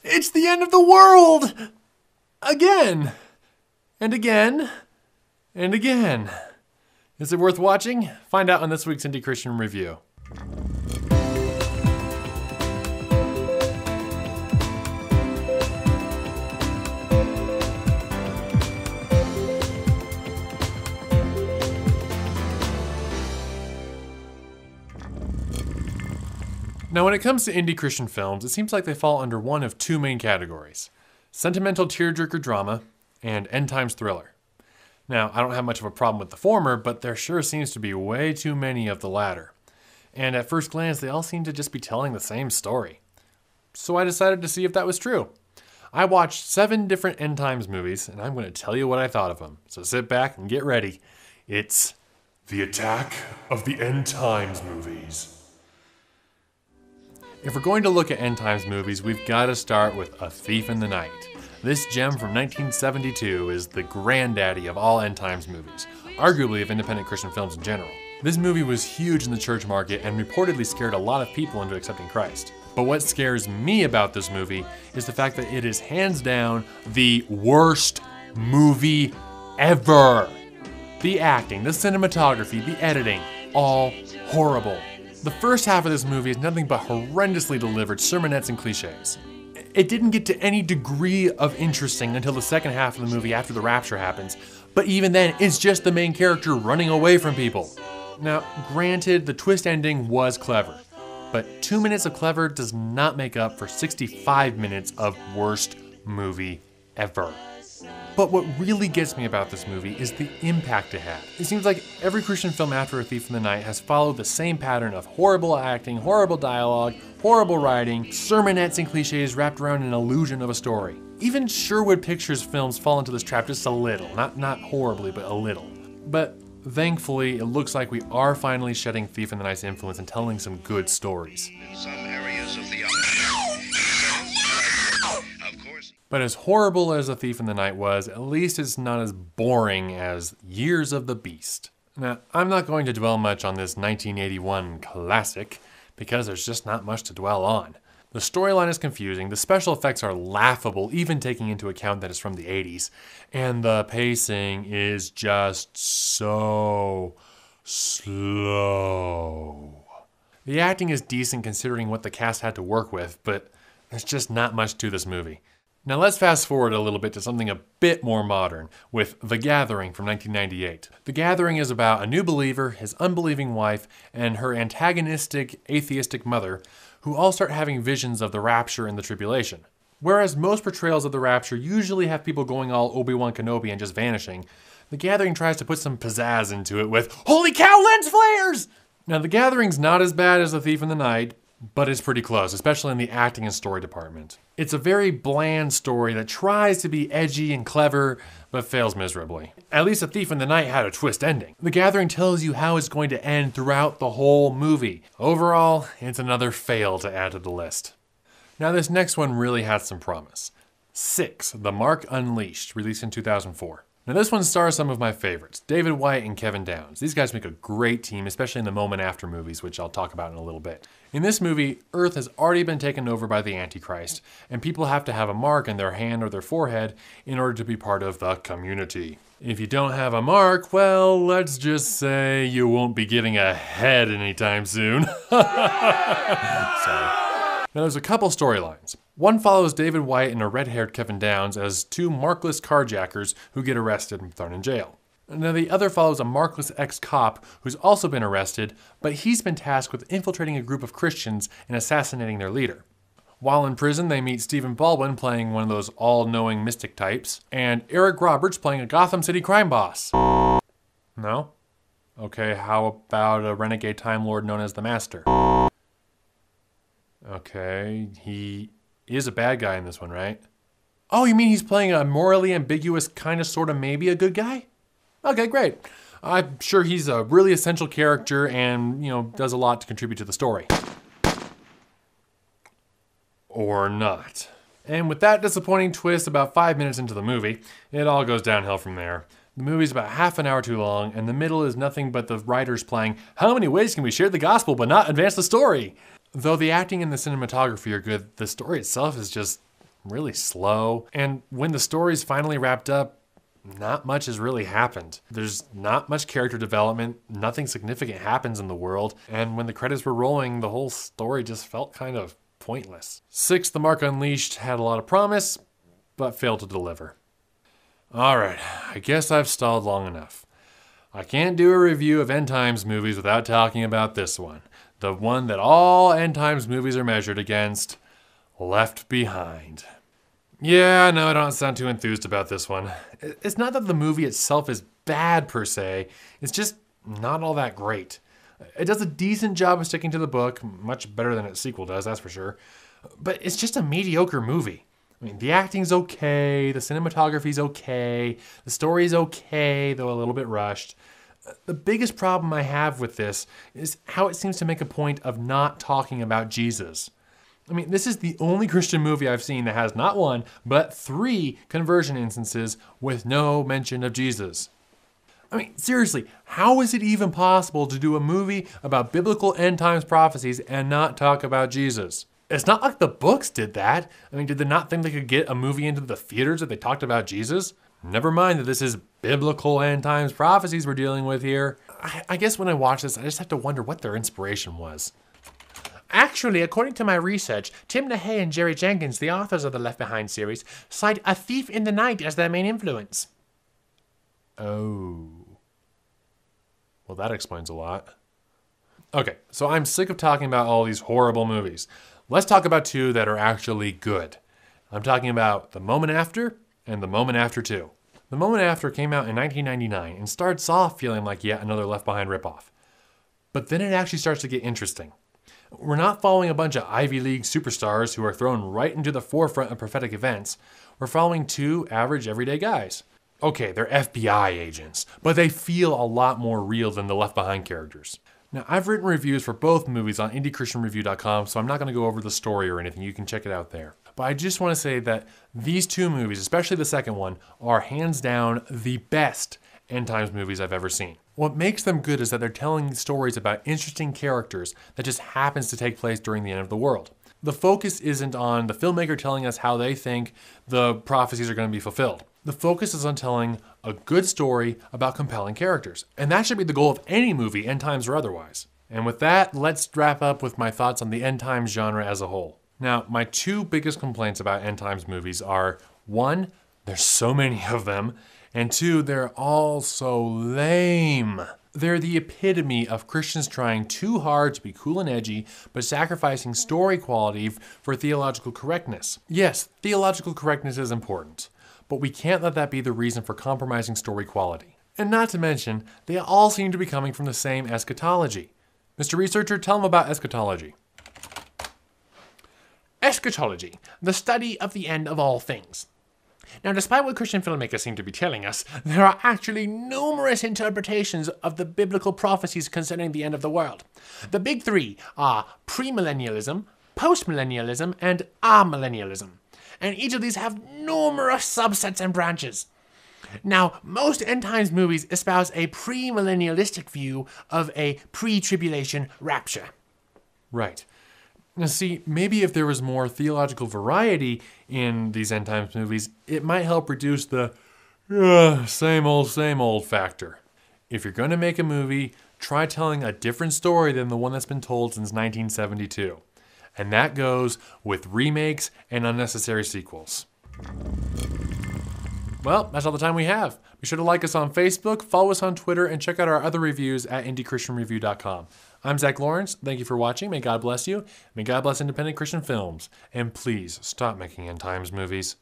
It's the end of the world! Again! And again. And again. Is it worth watching? Find out on this week's Indy Christian review. Now, when it comes to indie Christian films, it seems like they fall under one of two main categories: sentimental tearjerker drama and end times thriller. Now, I don't have much of a problem with the former, but there sure seems to be way too many of the latter. And at first glance, they all seem to just be telling the same story. So I decided to see if that was true. I watched 7 different end times movies, and I'm going to tell you what I thought of them. So sit back and get ready. It's the Attack of the End Times movies. If we're going to look at end times movies, we've got to start with A Thief in the Night. This gem from 1972 is the granddaddy of all end times movies, arguably of independent Christian films in general. This movie was huge in the church market and reportedly scared a lot of people into accepting Christ. But what scares me about this movie is the fact that it is hands down the worst movie ever. The acting, the cinematography, the editing, all horrible. The first half of this movie is nothing but horrendously delivered sermonettes and cliches. It didn't get to any degree of interesting until the second half of the movie after the rapture happens, but even then, it's just the main character running away from people. Now, granted, the twist ending was clever, but 2 minutes of clever does not make up for 65 minutes of worst movie ever. But what really gets me about this movie is the impact it had. It seems like every Christian film after A Thief in the Night has followed the same pattern of horrible acting, horrible dialogue, horrible writing, sermonettes and cliches wrapped around an illusion of a story. Even Sherwood Pictures films fall into this trap just a little. Not horribly, but a little. But thankfully, it looks like we are finally shedding Thief in the Night's influence and telling some good stories. In some areas of the But as horrible as A Thief in the Night was, at least it's not as boring as Years of the Beast. Now, I'm not going to dwell much on this 1981 classic, because there's just not much to dwell on. The storyline is confusing, the special effects are laughable, even taking into account that it's from the 80s, and the pacing is just so slow. The acting is decent considering what the cast had to work with, but there's just not much to this movie. Now let's fast forward a little bit to something a bit more modern, with The Gathering from 1998. The Gathering is about a new believer, his unbelieving wife, and her antagonistic, atheistic mother, who all start having visions of the rapture and the tribulation. Whereas most portrayals of the rapture usually have people going all Obi-Wan Kenobi and just vanishing, The Gathering tries to put some pizzazz into it with, "Holy cow, lens flares!" Now The Gathering's not as bad as A Thief in the Night, but it's pretty close, especially in the acting and story department. It's a very bland story that tries to be edgy and clever, but fails miserably. At least A Thief in the Night had a twist ending. The Gathering tells you how it's going to end throughout the whole movie. Overall, it's another fail to add to the list. Now this next one really has some promise. 6, The Mark Unleashed, released in 2004. Now this one stars some of my favorites, David White and Kevin Downes. These guys make a great team, especially in the Moment After movies, which I'll talk about in a little bit. In this movie, Earth has already been taken over by the Antichrist, and people have to have a mark in their hand or their forehead in order to be part of the community. If you don't have a mark, well, let's just say you won't be getting ahead anytime soon. Sorry. Now there's a couple storylines. One follows David White and a red-haired Kevin Downes as 2 markless carjackers who get arrested and thrown in jail. Now the other follows a markless ex-cop who's also been arrested, but he's been tasked with infiltrating a group of Christians and assassinating their leader. While in prison, they meet Stephen Baldwin playing one of those all-knowing mystic types, and Eric Roberts playing a Gotham City crime boss. No? Okay, how about a renegade Time Lord known as the Master? Okay, he is a bad guy in this one, right? Oh, you mean he's playing a morally ambiguous, kind of, sort of, maybe a good guy? Okay, great. I'm sure he's a really essential character and, does a lot to contribute to the story. Or not. And with that disappointing twist about 5 minutes into the movie, it all goes downhill from there. The movie's about half an hour too long, and the middle is nothing but the writers playing, how many ways can we share the gospel but not advance the story? Though the acting and the cinematography are good, the story itself is just really slow. And when the story's finally wrapped up, not much has really happened. There's not much character development, nothing significant happens in the world, and when the credits were rolling, the whole story just felt kind of pointless. 6, The Mark Unleashed had a lot of promise, but failed to deliver. Alright, I guess I've stalled long enough. I can't do a review of end times movies without talking about this one. The one that all end times movies are measured against, Left Behind. Yeah, no, I don't sound too enthused about this one. It's not that the movie itself is bad per se, it's just not all that great. It does a decent job of sticking to the book, much better than its sequel does, that's for sure. But it's just a mediocre movie. I mean, the acting's okay, the cinematography's okay, the story's okay, though a little bit rushed. The biggest problem I have with this is how it seems to make a point of not talking about Jesus. I mean, this is the only Christian movie I've seen that has not 1, but 3 conversion instances with no mention of Jesus. I mean, seriously, how is it even possible to do a movie about biblical end times prophecies and not talk about Jesus? It's not like the books did that. I mean, did they not think they could get a movie into the theaters if they talked about Jesus? Never mind that this is biblical end times prophecies we're dealing with here. I guess when I watch this, I just have to wonder what their inspiration was. Actually, according to my research, Tim LaHaye and Jerry Jenkins, the authors of the Left Behind series, cite A Thief in the Night as their main influence. Oh. Well, that explains a lot. Okay, so I'm sick of talking about all these horrible movies. Let's talk about 2 that are actually good. I'm talking about The Moment After and The Moment After 2. The Moment After came out in 1999 and starts off feeling like yet another Left Behind ripoff. But then it actually starts to get interesting. We're not following a bunch of Ivy League superstars who are thrown right into the forefront of prophetic events. We're following 2 average everyday guys. Okay, they're FBI agents, but they feel a lot more real than the Left Behind characters. Now, I've written reviews for both movies on IndyChristianReview.com, so I'm not going to go over the story or anything. You can check it out there. But I just want to say that these 2 movies, especially the second one, are hands down the best end times movies I've ever seen. What makes them good is that they're telling stories about interesting characters that just happens to take place during the end of the world. The focus isn't on the filmmaker telling us how they think the prophecies are going to be fulfilled. The focus is on telling a good story about compelling characters. And that should be the goal of any movie, end times or otherwise. And with that, let's wrap up with my thoughts on the end times genre as a whole. Now, my 2 biggest complaints about end times movies are, 1, there's so many of them, and 2, they're all so lame. They're the epitome of Christians trying too hard to be cool and edgy, but sacrificing story quality for theological correctness. Yes, theological correctness is important, but we can't let that be the reason for compromising story quality. And not to mention, they all seem to be coming from the same eschatology. Mr. Researcher, tell them about eschatology. Eschatology, the study of the end of all things. Now, despite what Christian filmmakers seem to be telling us, there are actually numerous interpretations of the biblical prophecies concerning the end of the world. The big 3 are premillennialism, postmillennialism, and amillennialism. And each of these have numerous subsets and branches. Now, most end times movies espouse a premillennialistic view of a pre-tribulation rapture. Right. Now see, maybe if there was more theological variety in these end times movies, it might help reduce the same old factor. If you're going to make a movie, try telling a different story than the one that's been told since 1972. And that goes with remakes and unnecessary sequels. Well, that's all the time we have. Be sure to like us on Facebook, follow us on Twitter, and check out our other reviews at IndyChristianReview.com. I'm Zack Lawrence. Thank you for watching. May God bless you. May God bless independent Christian films. And please stop making end times movies.